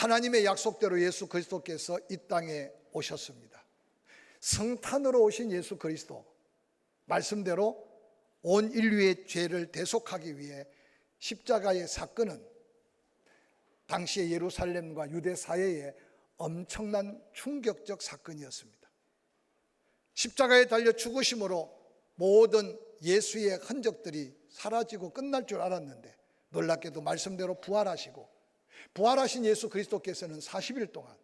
하나님의 약속대로 예수 그리스도께서 이 땅에 오셨습니다. 성탄으로 오신 예수 그리스도, 말씀대로 온 인류의 죄를 대속하기 위해 십자가의 사건은 당시의 예루살렘과 유대 사회에 엄청난 충격적 사건이었습니다. 십자가에 달려 죽으심으로 모든 예수의 흔적들이 사라지고 끝날 줄 알았는데, 놀랍게도 말씀대로 부활하신 예수 그리스도께서는 40일 동안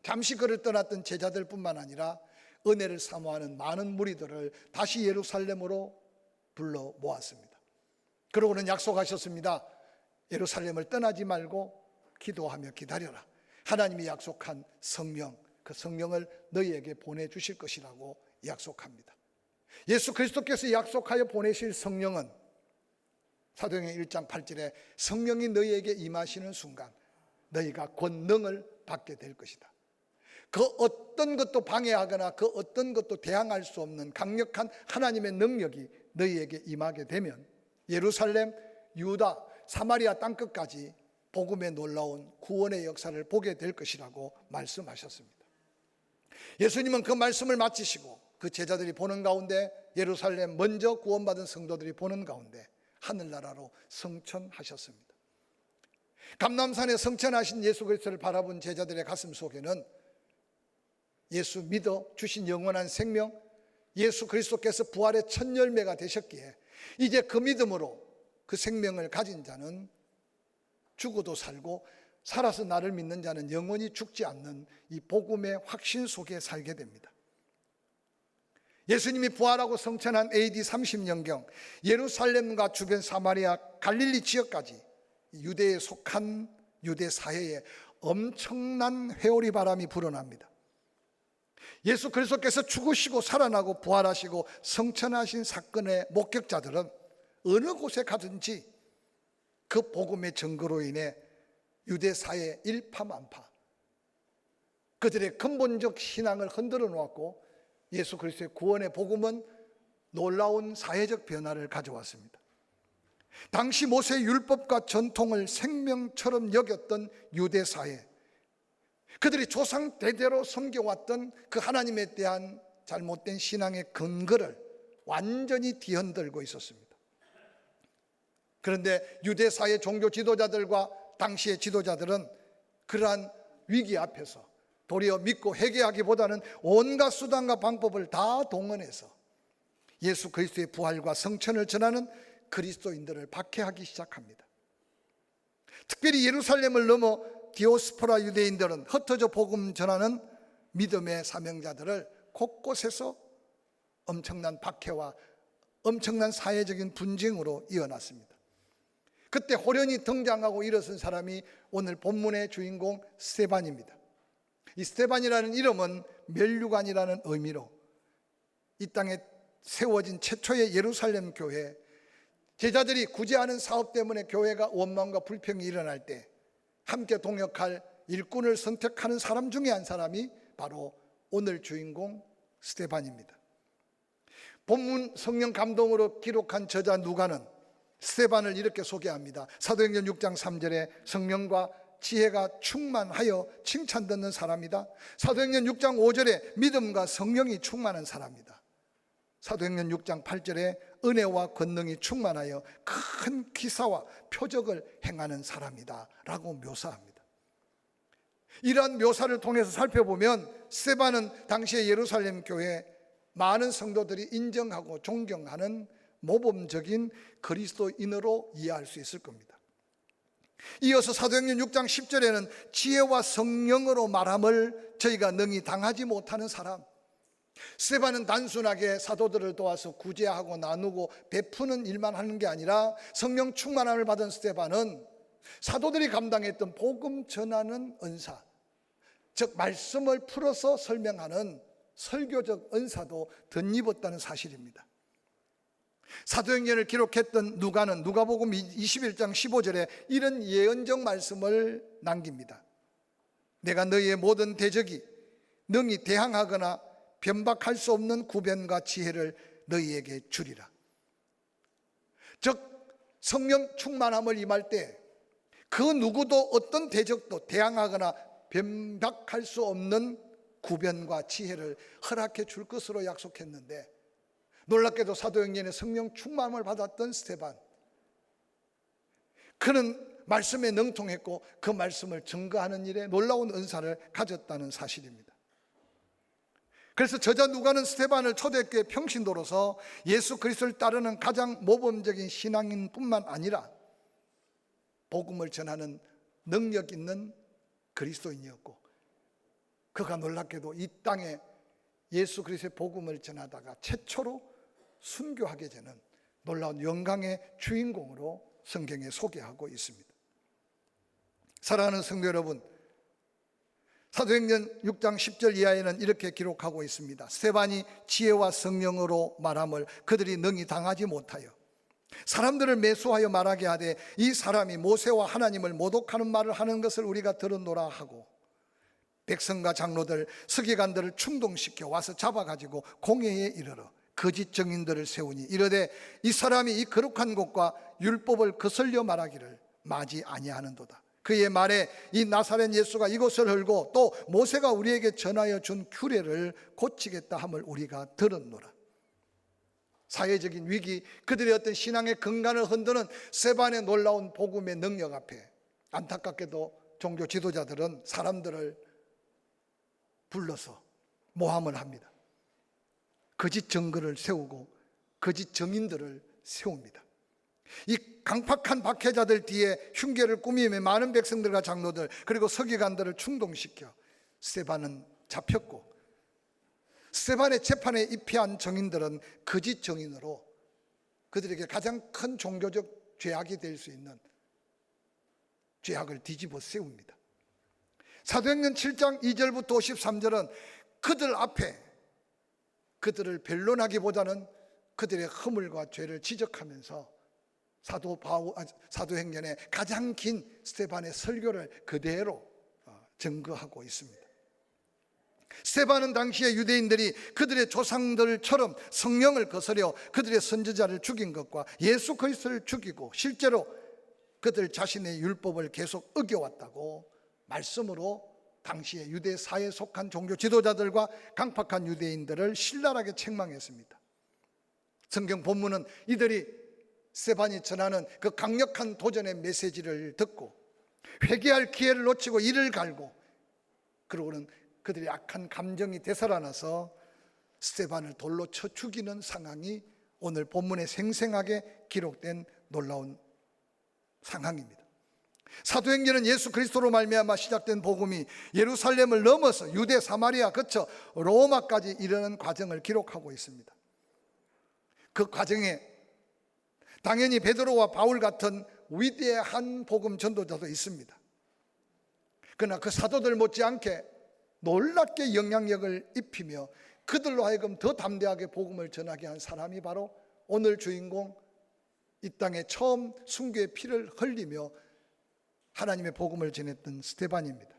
잠시 그를 떠났던 제자들 뿐만 아니라 은혜를 사모하는 많은 무리들을 다시 예루살렘으로 불러 모았습니다. 그러고는 약속하셨습니다. 예루살렘을 떠나지 말고 기도하며 기다려라. 하나님이 약속한 성령, 그 성령을 너희에게 보내주실 것이라고 약속합니다. 예수 그리스도께서 약속하여 보내실 성령은 사도행전 1장 8절에 성령이 너희에게 임하시는 순간 너희가 권능을 받게 될 것이다. 그 어떤 것도 방해하거나 그 어떤 것도 대항할 수 없는 강력한 하나님의 능력이 너희에게 임하게 되면 예루살렘, 유다, 사마리아 땅끝까지 복음의 놀라운 구원의 역사를 보게 될 것이라고 말씀하셨습니다. 예수님은 그 말씀을 마치시고 그 제자들이 보는 가운데, 예루살렘 먼저 구원받은 성도들이 보는 가운데 하늘나라로 승천하셨습니다. 감람산에 승천하신 예수 그리스도를 바라본 제자들의 가슴 속에는 예수 믿어 주신 영원한 생명, 예수 그리스도께서 부활의 첫 열매가 되셨기에 이제 그 믿음으로 그 생명을 가진 자는 죽어도 살고 살아서 나를 믿는 자는 영원히 죽지 않는 이 복음의 확신 속에 살게 됩니다. 예수님이 부활하고 승천한 AD 30년경 예루살렘과 주변 사마리아, 갈릴리 지역까지 유대에 속한 유대 사회에 엄청난 회오리 바람이 불어납니다. 예수 그리스도께서 죽으시고 살아나고 부활하시고 승천하신 사건의 목격자들은 어느 곳에 가든지 그 복음의 증거로 인해 유대 사회 일파만파, 그들의 근본적 신앙을 흔들어 놓았고 예수 그리스도의 구원의 복음은 놀라운 사회적 변화를 가져왔습니다. 당시 모세의 율법과 전통을 생명처럼 여겼던 유대 사회, 그들이 조상 대대로 섬겨왔던 그 하나님에 대한 잘못된 신앙의 근거를 완전히 뒤흔들고 있었습니다. 그런데 유대 사회 종교 지도자들과 당시의 지도자들은 그러한 위기 앞에서 도리어 믿고 회개하기보다는 온갖 수단과 방법을 다 동원해서 예수 그리스도의 부활과 성천을 전하는 그리스도인들을 박해하기 시작합니다. 특별히 예루살렘을 넘어 디오스포라 유대인들은 흩어져 복음 전하는 믿음의 사명자들을 곳곳에서 엄청난 박해와 엄청난 사회적인 분쟁으로 이어났습니다. 그때 호련히 등장하고 일어선 사람이 오늘 본문의 주인공 스데반입니다. 이 스데반이라는 이름은 면류관이라는 의미로 이 땅에 세워진 최초의 예루살렘 교회, 제자들이 구제하는 사업 때문에 교회가 원망과 불평이 일어날 때 함께 동역할 일꾼을 선택하는 사람 중에 한 사람이 바로 오늘 주인공 스데반입니다. 본문 성령 감동으로 기록한 저자 누가는 스데반을 이렇게 소개합니다. 사도행전 6장 3절에 성령과 지혜가 충만하여 칭찬 듣는 사람이다. 사도행전 6장 5절에 믿음과 성령이 충만한 사람이다. 사도행전 6장 8절에 은혜와 권능이 충만하여 큰 기사와 표적을 행하는 사람이다 라고 묘사합니다. 이러한 묘사를 통해서 살펴보면 스데반은 당시의 예루살렘 교회 많은 성도들이 인정하고 존경하는 모범적인 그리스도인으로 이해할 수 있을 겁니다. 이어서 사도행전 6장 10절에는 지혜와 성령으로 말함을 저희가 능히 당하지 못하는 사람, 스데반은 단순하게 사도들을 도와서 구제하고 나누고 베푸는 일만 하는 게 아니라 성령 충만함을 받은 스데반은 사도들이 감당했던 복음 전하는 은사, 즉 말씀을 풀어서 설명하는 설교적 은사도 덧입었다는 사실입니다. 사도행전을 기록했던 누가는 누가복음 21장 15절에 이런 예언적 말씀을 남깁니다. 내가 너희의 모든 대적이 능히 대항하거나 변박할 수 없는 구변과 지혜를 너희에게 주리라. 즉 성령 충만함을 임할 때 그 누구도 어떤 대적도 대항하거나 변박할 수 없는 구변과 지혜를 허락해 줄 것으로 약속했는데, 놀랍게도 사도행전에 성령 충만을 받았던 스데반, 그는 말씀에 능통했고 그 말씀을 증거하는 일에 놀라운 은사를 가졌다는 사실입니다. 그래서 저자 누가는 스데반을 초대교회 평신도로서 예수 그리스도를 따르는 가장 모범적인 신앙인뿐만 아니라 복음을 전하는 능력 있는 그리스도인이었고, 그가 놀랍게도 이 땅에 예수 그리스도의 복음을 전하다가 최초로 순교하게 되는 놀라운 영광의 주인공으로 성경에 소개하고 있습니다. 사랑하는 성도 여러분, 사도행전 6장 10절 이하에는 이렇게 기록하고 있습니다. 스데반이 지혜와 성령으로 말함을 그들이 능히 당하지 못하여 사람들을 매수하여 말하게 하되, 이 사람이 모세와 하나님을 모독하는 말을 하는 것을 우리가 들었노라 하고, 백성과 장로들 서기관들을 충동시켜 와서 잡아가지고 공회에 이르러 거짓 증인들을 세우니 이르되, 이 사람이 이 거룩한 곳과 율법을 거슬려 말하기를 마지 아니하는도다. 그의 말에 이 나사렛 예수가 이곳을 헐고 또 모세가 우리에게 전하여 준 규례를 고치겠다 함을 우리가 들었노라. 사회적인 위기, 그들의 어떤 신앙의 근간을 흔드는 스데반의 놀라운 복음의 능력 앞에 안타깝게도 종교 지도자들은 사람들을 불러서 모함을 합니다. 거짓 증거를 세우고 거짓 증인들을 세웁니다. 이 강팍한 박해자들 뒤에 흉계를 꾸미며 많은 백성들과 장로들 그리고 서기관들을 충동시켜 스데반은 잡혔고, 스데반의 재판에 입회한 증인들은 거짓 증인으로 그들에게 가장 큰 종교적 죄악이 될 수 있는 죄악을 뒤집어 세웁니다. 사도행전 7장 2절부터 53절은 그들 앞에 그들을 변론하기보다는 그들의 허물과 죄를 지적하면서 사도행전의 가장 긴 스데반의 설교를 그대로 증거하고 있습니다. 스데반은 당시에 유대인들이 그들의 조상들처럼 성령을 거스려 그들의 선지자를 죽인 것과 예수 그리스도를 죽이고 실제로 그들 자신의 율법을 계속 어겨왔다고 말씀으로 당시에 유대 사회에 속한 종교 지도자들과 강팍한 유대인들을 신랄하게 책망했습니다. 성경 본문은 이들이 스데반이 전하는 그 강력한 도전의 메시지를 듣고 회개할 기회를 놓치고 이를 갈고, 그러고는 그들의 악한 감정이 되살아나서 스데반을 돌로 쳐 죽이는 상황이 오늘 본문에 생생하게 기록된 놀라운 상황입니다. 사도행전은 예수 그리스도로 말미암아 시작된 복음이 예루살렘을 넘어서 유대 사마리아 거쳐 로마까지 이르는 과정을 기록하고 있습니다. 그 과정에 당연히 베드로와 바울 같은 위대한 복음 전도자도 있습니다. 그러나 그 사도들 못지않게 놀랍게 영향력을 입히며 그들로 하여금 더 담대하게 복음을 전하게 한 사람이 바로 오늘 주인공, 이 땅에 처음 순교의 피를 흘리며 하나님의 복음을 전했던 스데반입니다.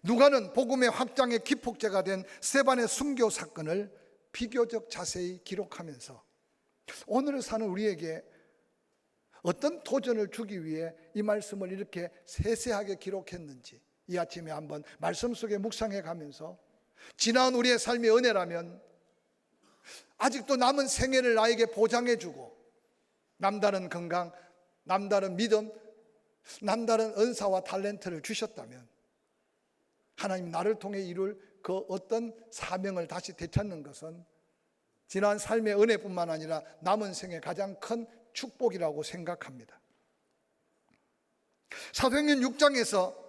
누가는 복음의 확장의 기폭제가 된 스데반의 순교 사건을 비교적 자세히 기록하면서 오늘을 사는 우리에게 어떤 도전을 주기 위해 이 말씀을 이렇게 세세하게 기록했는지 이 아침에 한번 말씀 속에 묵상해 가면서, 지나온 우리의 삶의 은혜라면 아직도 남은 생애를 나에게 보장해 주고 남다른 건강, 남다른 믿음, 남다른 은사와 탤런트를 주셨다면 하나님 나를 통해 이룰 그 어떤 사명을 다시 되찾는 것은 지난 삶의 은혜뿐만 아니라 남은 생의 가장 큰 축복이라고 생각합니다. 사도행전 6장에서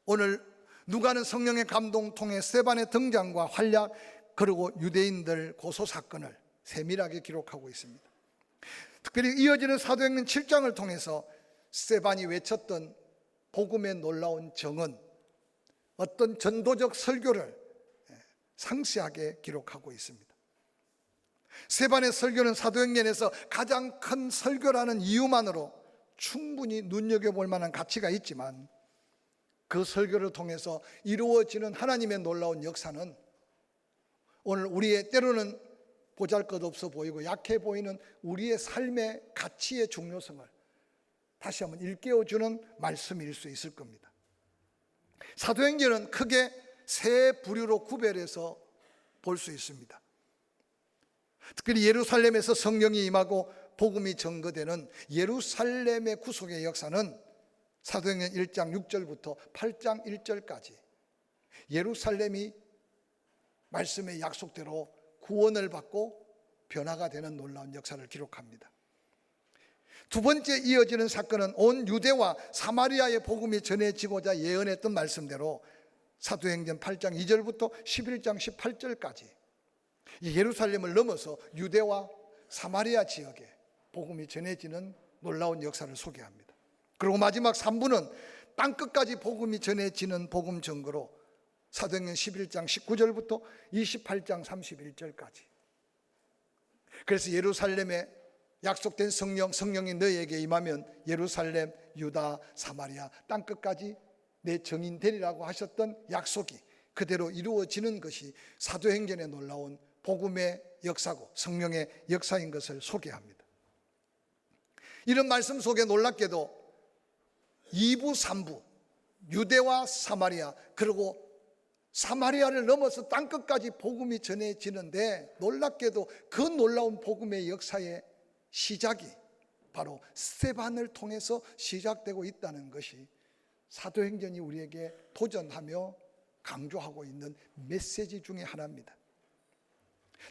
오늘 누가는 성령의 감동 통해 스데반의 등장과 활약 그리고 유대인들 고소 사건을 세밀하게 기록하고 있습니다. 특별히 이어지는 사도행전 7장을 통해서 스데반이 외쳤던 복음의 놀라운 정언, 어떤 전도적 설교를 상세하게 기록하고 있습니다. 스데반의 설교는 사도행전에서 가장 큰 설교라는 이유만으로 충분히 눈여겨볼 만한 가치가 있지만, 그 설교를 통해서 이루어지는 하나님의 놀라운 역사는 오늘 우리의 때로는 보잘것없어 보이고 약해 보이는 우리의 삶의 가치의 중요성을 다시 한번 일깨워주는 말씀일 수 있을 겁니다. 사도행전은 크게 세 부류로 구별해서 볼 수 있습니다. 특별히 예루살렘에서 성령이 임하고 복음이 전거되는 예루살렘의 구속의 역사는 사도행전 1장 6절부터 8장 1절까지 예루살렘이 말씀의 약속대로 구원을 받고 변화가 되는 놀라운 역사를 기록합니다. 두 번째 이어지는 사건은 온 유대와 사마리아의 복음이 전해지고자 예언했던 말씀대로 사도행전 8장 2절부터 11장 18절까지 예루살렘을 넘어서 유대와 사마리아 지역에 복음이 전해지는 놀라운 역사를 소개합니다. 그리고 마지막 3부는 땅끝까지 복음이 전해지는 복음 증거로 사도행전 11장 19절부터 28장 31절까지. 그래서 예루살렘에 약속된 성령이 너희에게 임하면 예루살렘, 유다, 사마리아 땅끝까지 내 증인 되리라고 하셨던 약속이 그대로 이루어지는 것이 사도행전의 놀라운 복음의 역사고 성령의 역사인 것을 소개합니다. 이런 말씀 속에 놀랍게도 2부, 3부 유대와 사마리아 그리고 사마리아를 넘어서 땅끝까지 복음이 전해지는데 놀랍게도 그 놀라운 복음의 역사의 시작이 바로 스데반을 통해서 시작되고 있다는 것이 사도행전이 우리에게 도전하며 강조하고 있는 메시지 중에 하나입니다.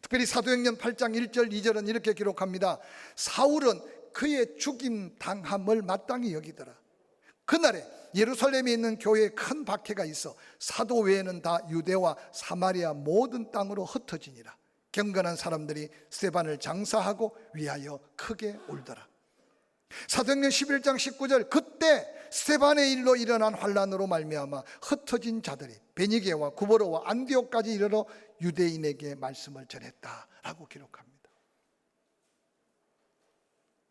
특별히 사도행전 8장 1절 2절은 이렇게 기록합니다. 사울은 그의 죽임 당함을 마땅히 여기더라. 그날에 예루살렘에 있는 교회에 큰 박해가 있어 사도 외에는 다 유대와 사마리아 모든 땅으로 흩어지니라. 경건한 사람들이 스데반을 장사하고 위하여 크게 울더라. 사도행전 11장 19절 그때 스데반의 일로 일어난 환란으로 말미암아 흩어진 자들이 베니게와 구버로와 안디옥까지 이르러 유대인에게 말씀을 전했다라고 기록합니다.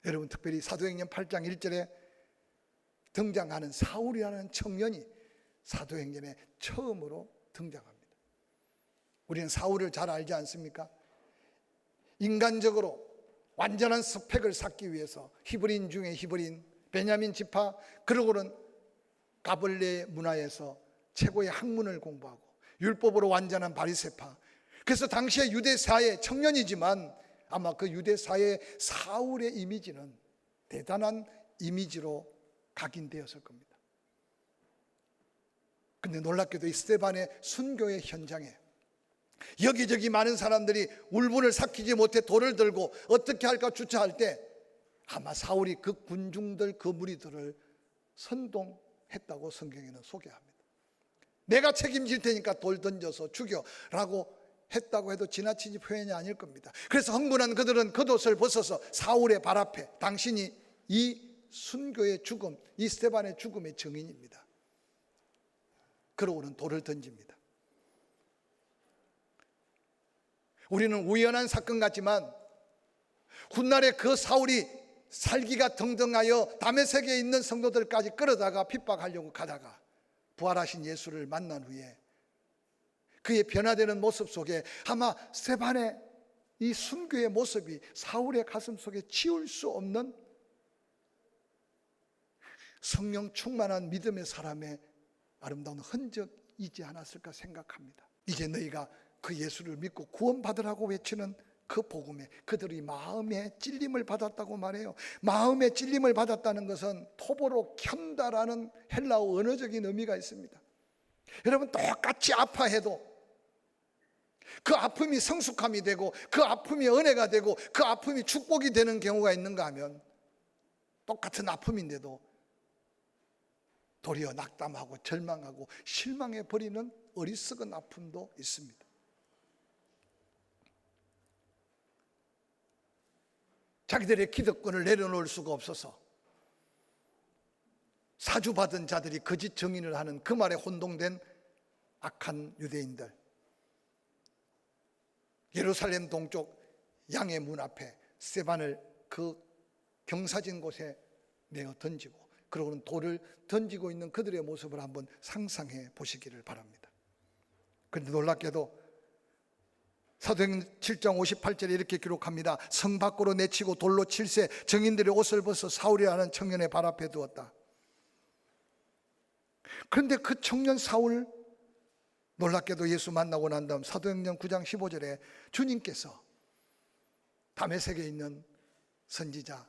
여러분 특별히 사도행전 8장 1절에 등장하는 사울이라는 청년이 사도행전에 처음으로 등장합니다. 우리는 사울을 잘 알지 않습니까? 인간적으로 완전한 스펙을 쌓기 위해서 히브리인 중에 히브리인, 베냐민 지파, 그러고는 가벌레 문화에서 최고의 학문을 공부하고 율법으로 완전한 바리새파. 그래서 당시의 유대 사회 청년이지만 아마 그 유대 사회의 사울의 이미지는 대단한 이미지로 각인되었을 겁니다. 근데 놀랍게도 이 스데반의 순교의 현장에 여기저기 많은 사람들이 울분을 삭히지 못해 돌을 들고 어떻게 할까 주차할 때 아마 사울이 그 군중들 그 무리들을 선동했다고 성경에는 소개합니다. 내가 책임질 테니까 돌 던져서 죽여라고 했다고 해도 지나치지 표현이 아닐 겁니다. 그래서 흥분한 그들은 겉옷을 벗어서 사울의 발 앞에 당신이 이 순교의 죽음, 이 스데반의 죽음의 증인입니다. 그러고는 돌을 던집니다. 우리는 우연한 사건 같지만 훗날에 그 사울이 살기가 등등하여 다메섹에 있는 성도들까지 끌어다가 핍박하려고 가다가 부활하신 예수를 만난 후에 그의 변화되는 모습 속에 아마 스데반의 이 순교의 모습이 사울의 가슴 속에 지울 수 없는 성령 충만한 믿음의 사람의 아름다운 흔적이지 않았을까 생각합니다. 이제 너희가 그 예수를 믿고 구원받으라고 외치는 그 복음에 그들이 마음에 찔림을 받았다고 말해요. 마음에 찔림을 받았다는 것은 토보로 켠다라는 헬라어 언어적인 의미가 있습니다. 여러분 똑같이 아파해도 그 아픔이 성숙함이 되고 그 아픔이 은혜가 되고 그 아픔이 축복이 되는 경우가 있는가 하면 똑같은 아픔인데도 도리어 낙담하고 절망하고 실망해버리는 어리석은 아픔도 있습니다. 자기들의 기득권을 내려놓을 수가 없어서 사주받은 자들이 거짓 증인을 하는 그 말에 혼동된 악한 유대인들, 예루살렘 동쪽 양의 문 앞에 스데반을 그 경사진 곳에 내어 던지고 그러고는 돌을 던지고 있는 그들의 모습을 한번 상상해 보시기를 바랍니다. 그런데 놀랍게도 사도행전 7장 58절에 이렇게 기록합니다. 성 밖으로 내치고 돌로 칠세 정인들의 옷을 벗어 사울이라는 청년의 발 앞에 두었다. 그런데 그 청년 사울, 놀랍게도 예수 만나고 난 다음 사도행전 9장 15절에 주님께서 다메섹에 있는 선지자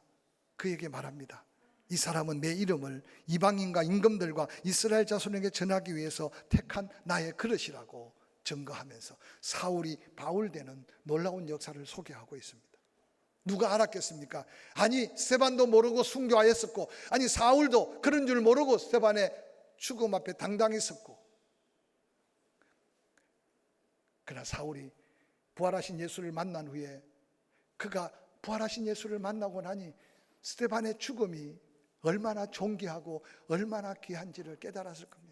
그에게 말합니다. 이 사람은 내 이름을 이방인과 임금들과 이스라엘 자손에게 전하기 위해서 택한 나의 그릇이라고 증거하면서 사울이 바울되는 놀라운 역사를 소개하고 있습니다. 누가 알았겠습니까? 아니 스데반도 모르고 순교하였었고, 아니 사울도 그런 줄 모르고 스데반의 죽음 앞에 당당히 섰고, 그러나 사울이 부활하신 예수를 만난 후에 그가 부활하신 예수를 만나고 나니 스데반의 죽음이 얼마나 존귀하고 얼마나 귀한지를 깨달았을 겁니다.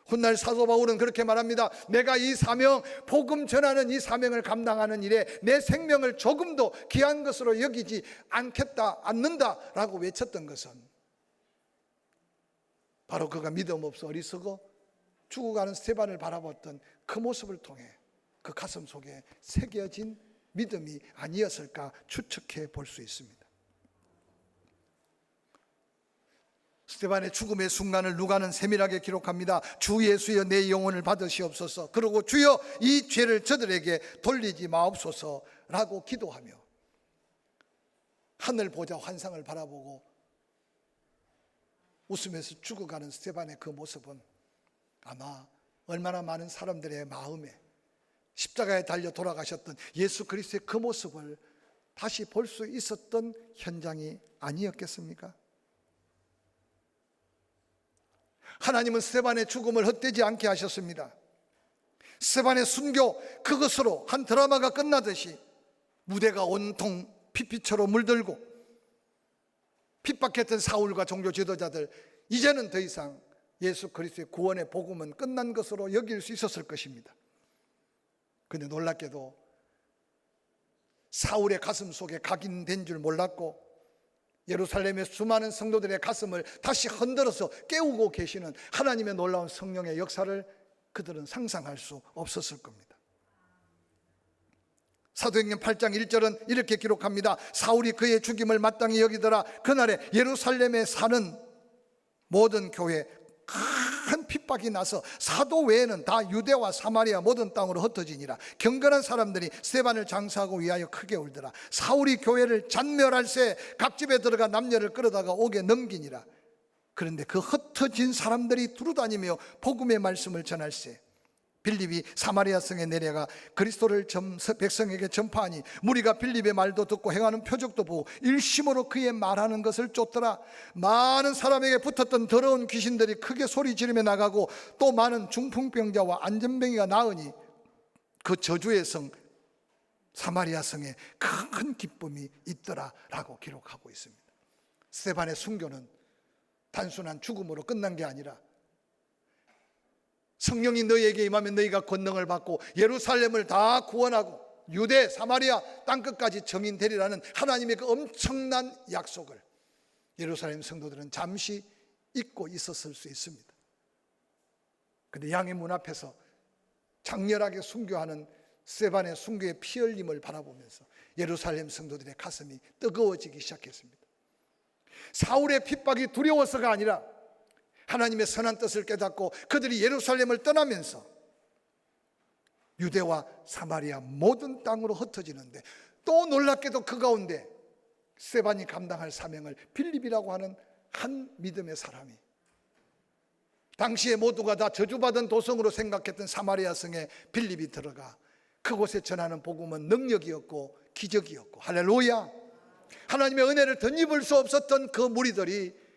훗날 사도 바울은 그렇게 말합니다. 내가 이 사명, 복음 전하는 이 사명을 감당하는 일에 내 생명을 조금도 귀한 것으로 여기지 않는다라고 외쳤던 것은 바로 그가 믿음 없어 어리석어 죽어가는 스데반을 바라봤던 그 모습을 통해 그 가슴 속에 새겨진 믿음이 아니었을까 추측해 볼 수 있습니다. 스데반의 죽음의 순간을 누가는 세밀하게 기록합니다. 주 예수여 내 영혼을 받으시옵소서. 그리고 주여 이 죄를 저들에게 돌리지 마옵소서라고 기도하며 하늘 보자 환상을 바라보고 웃으면서 죽어가는 스데반의 그 모습은 아마 얼마나 많은 사람들의 마음에 십자가에 달려 돌아가셨던 예수 그리스도의 그 모습을 다시 볼 수 있었던 현장이 아니었겠습니까? 하나님은 스데반의 죽음을 헛되지 않게 하셨습니다. 스데반의 순교, 그것으로 한 드라마가 끝나듯이 무대가 온통 피피처로 물들고 핍박했던 사울과 종교 지도자들, 이제는 더 이상 예수 그리스도의 구원의 복음은 끝난 것으로 여길 수 있었을 것입니다. 그런데 놀랍게도 사울의 가슴 속에 각인된 줄 몰랐고 예루살렘의 수많은 성도들의 가슴을 다시 흔들어서 깨우고 계시는 하나님의 놀라운 성령의 역사를 그들은 상상할 수 없었을 겁니다. 사도행전 8장 1절은 이렇게 기록합니다. 사울이 그의 죽임을 마땅히 여기더라. 그날에 예루살렘에 사는 모든 교회 큰 핍박이 나서 사도 외에는 다 유대와 사마리아 모든 땅으로 흩어지니라. 경건한 사람들이 스데반을 장사하고 위하여 크게 울더라. 사울이 교회를 잔멸할새 각 집에 들어가 남녀를 끌어다가 옥에 넘기니라. 그런데 그 흩어진 사람들이 두루다니며 복음의 말씀을 전할새 빌립이 사마리아 성에 내려가 그리스도를 백성에게 전파하니 무리가 빌립의 말도 듣고 행하는 표적도 보고 일심으로 그의 말하는 것을 쫓더라. 많은 사람에게 붙었던 더러운 귀신들이 크게 소리 지르며 나가고 또 많은 중풍병자와 안전병이가 나으니 그 저주의 성 사마리아 성에 큰 기쁨이 있더라라고 기록하고 있습니다. 스데반의 순교는 단순한 죽음으로 끝난 게 아니라 성령이 너희에게 임하면 너희가 권능을 받고 예루살렘을 다 구원하고 유대, 사마리아 땅끝까지 정인되리라는 하나님의 그 엄청난 약속을 예루살렘 성도들은 잠시 잊고 있었을 수 있습니다. 그런데 양의 문 앞에서 장렬하게 순교하는 스데반의 순교의 피 흘림을 바라보면서 예루살렘 성도들의 가슴이 뜨거워지기 시작했습니다. 사울의 핍박이 두려워서가 아니라 하나님의 선한 뜻을 깨닫고 그들이 예루살렘을 떠나면서 유대와 사마리아 모든 땅으로 흩어지는데 또 놀랍게도 그 가운데 스데반이 감당할 사명을 빌립이라고 하는 한 믿음의 사람이 당시에 모두가 다 저주받은 도성으로 생각했던 사마리아 성에 빌립이 들어가 그곳에 전하는 복음은 능력이었고 기적이었고 할렐루야. 하나님의 은혜를 덧입을 수 없었던 그 무리들이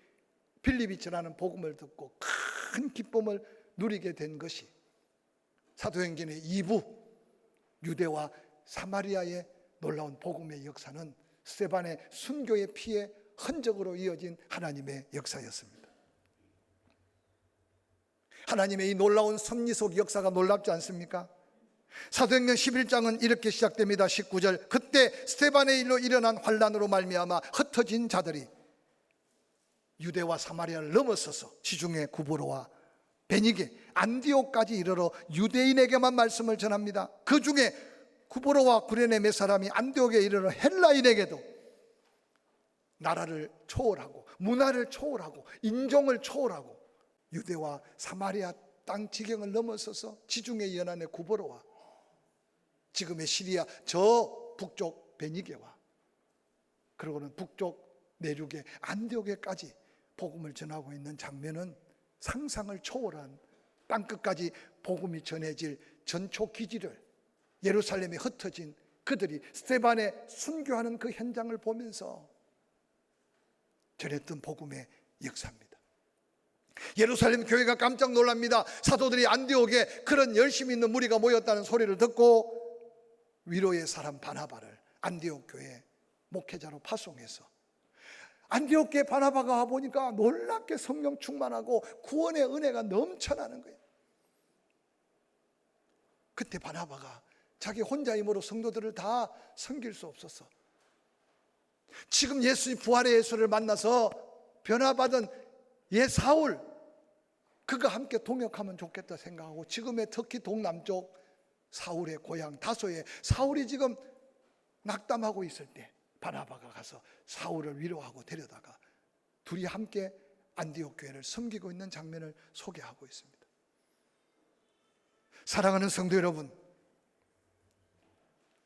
빌립이 전하는 복음을 듣고 큰 기쁨을 누리게 된 것이 사도행전의 2부 유대와 사마리아의 놀라운 복음의 역사는 스데반의 순교의 피의 흔적으로 이어진 하나님의 역사였습니다. 하나님의 이 놀라운 섭리속 역사가 놀랍지 않습니까? 사도행전 11장은 이렇게 시작됩니다. 19절 그때 스데반의 일로 일어난 환난으로 말미암아 흩어진 자들이 유대와 사마리아를 넘어서서 지중해 구브로와 베니게 안디옥까지 이르러 유대인에게만 말씀을 전합니다. 그 중에 구브로와 구레네 몇 사람이 안디옥에 이르러 헬라인에게도 나라를 초월하고 문화를 초월하고 인종을 초월하고 유대와 사마리아 땅 지경을 넘어서서 지중해 연안의 구브로와 지금의 시리아 저 북쪽 베니게와 그리고는 북쪽 내륙의 안디옥에까지 복음을 전하고 있는 장면은 상상을 초월한 땅끝까지 복음이 전해질 전초 기지를 예루살렘에 흩어진 그들이 스데반에 순교하는 그 현장을 보면서 전했던 복음의 역사입니다. 예루살렘 교회가 깜짝 놀랍니다. 사도들이 안디옥에 그런 열심히 있는 무리가 모였다는 소리를 듣고 위로의 사람 바나바를 안디옥 교회 목회자로 파송해서 안디옥 교회 바나바가 와보니까 놀랍게 성령 충만하고 구원의 은혜가 넘쳐나는 거예요. 그때 바나바가 자기 혼자 힘으로 성도들을 다 섬길 수 없어서 지금 예수의 부활의 예수를 만나서 변화받은 옛 사울 그가 함께 동역하면 좋겠다 생각하고 지금의 특히 동남쪽 사울의 고향 다소에 사울이 지금 낙담하고 있을 때 바나바가 가서 사울을 위로하고 데려다가 둘이 함께 안디옥 교회를 섬기고 있는 장면을 소개하고 있습니다. 사랑하는 성도 여러분,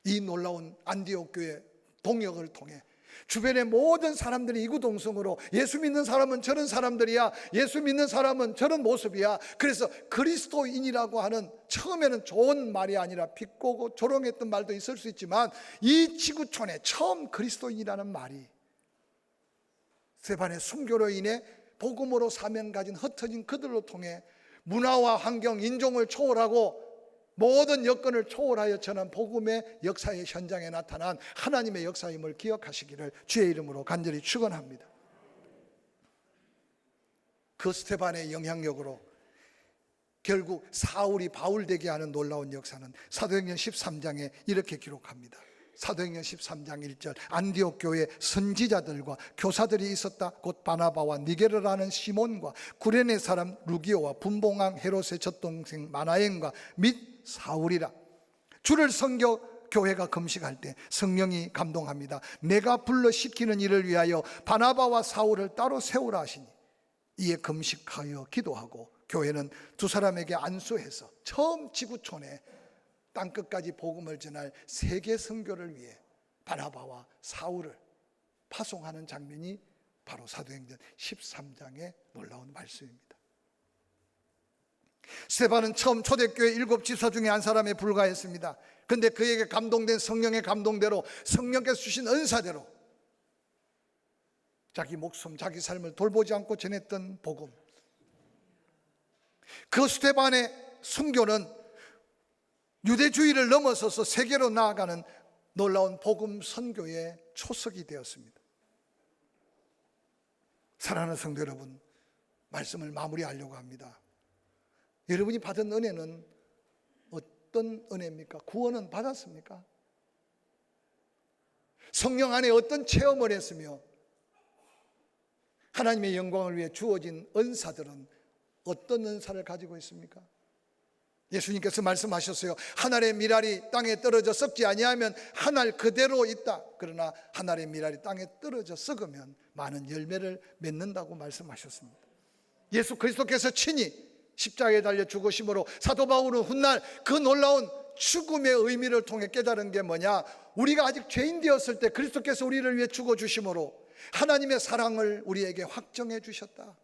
이 놀라운 안디옥 교회 동역을 통해 주변의 모든 사람들이 이구동성으로 예수 믿는 사람은 저런 사람들이야, 예수 믿는 사람은 저런 모습이야. 그래서 그리스도인이라고 하는 처음에는 좋은 말이 아니라 비꼬고 조롱했던 말도 있을 수 있지만 이 지구촌에 처음 그리스도인이라는 말이 스데반의 순교로 인해 복음으로 사명 가진 흩어진 그들로 통해 문화와 환경, 인종을 초월하고 모든 여건을 초월하여 전한 복음의 역사의 현장에 나타난 하나님의 역사임을 기억하시기를 주의 이름으로 간절히 축원합니다. 그 스데반의 영향력으로 결국 사울이 바울 되게 하는 놀라운 역사는 사도행전 13장에 이렇게 기록합니다. 사도행전 13장 1절 안디옥 교회에 선지자들과 교사들이 있었다. 곧 바나바와 니게르라는 시몬과 구레네 사람 루기오와 분봉왕 헤롯의 젖동생 마나엔과 및 사울이라. 주를 섬겨 교회가 금식할 때 성령이 감동합니다. 내가 불러 시키는 일을 위하여 바나바와 사울을 따로 세우라 하시니 이에 금식하여 기도하고 교회는 두 사람에게 안수해서 처음 지구촌에 땅끝까지 복음을 전할 세계 선교를 위해 바나바와 사울을 파송하는 장면이 바로 사도행전 13장의 놀라운 말씀입니다. 스데반은 처음 초대교회 7지사 중에 한 사람에 불과했습니다. 그런데 그에게 감동된 성령의 감동대로 성령께서 주신 은사대로 자기 목숨, 자기 삶을 돌보지 않고 전했던 복음, 그 스데반의 순교는 유대주의를 넘어서서 세계로 나아가는 놀라운 복음 선교의 초석이 되었습니다. 사랑하는 성도 여러분, 말씀을 마무리하려고 합니다. 여러분이 받은 은혜는 어떤 은혜입니까? 구원은 받았습니까? 성령 안에 어떤 체험을 했으며 하나님의 영광을 위해 주어진 은사들은 어떤 은사를 가지고 있습니까? 예수님께서 말씀하셨어요. 한 알의 밀알이 땅에 떨어져 썩지 아니하면 한 알 그대로 있다. 그러나 한 알의 밀알이 땅에 떨어져 썩으면 많은 열매를 맺는다고 말씀하셨습니다. 예수 그리스도께서 친히 십자가에 달려 죽으심으로 사도 바울은 훗날 그 놀라운 죽음의 의미를 통해 깨달은 게 뭐냐? 우리가 아직 죄인 되었을 때 그리스도께서 우리를 위해 죽어주심으로 하나님의 사랑을 우리에게 확정해 주셨다.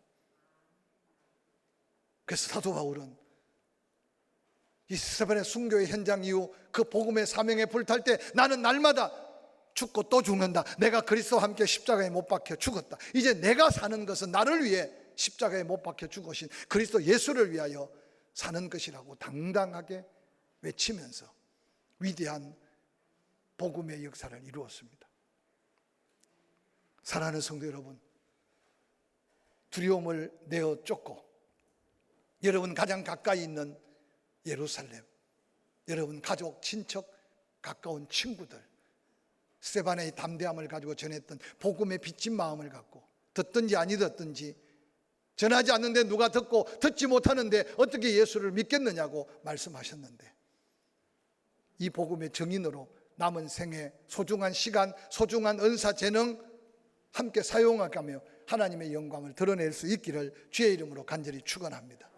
그래서 사도 바울은 이 스데반의 순교의 현장 이후 그 복음의 사명에 불탈 때 나는 날마다 죽고 또 죽는다. 내가 그리스도와 함께 십자가에 못 박혀 죽었다. 이제 내가 사는 것은 나를 위해 십자가에 못 박혀 죽으신 그리스도 예수를 위하여 사는 것이라고 당당하게 외치면서 위대한 복음의 역사를 이루었습니다. 사랑하는 성도 여러분, 두려움을 내어 쫓고 여러분 가장 가까이 있는 예루살렘, 여러분 가족, 친척, 가까운 친구들, 스데반의 담대함을 가지고 전했던 복음의 빚진 마음을 갖고 듣든지 아니 듣든지 전하지 않는데 누가 듣고 듣지 못하는데 어떻게 예수를 믿겠느냐고 말씀하셨는데 이 복음의 증인으로 남은 생애 소중한 시간, 소중한 은사, 재능 함께 사용하며 하나님의 영광을 드러낼 수 있기를 주의 이름으로 간절히 축원합니다.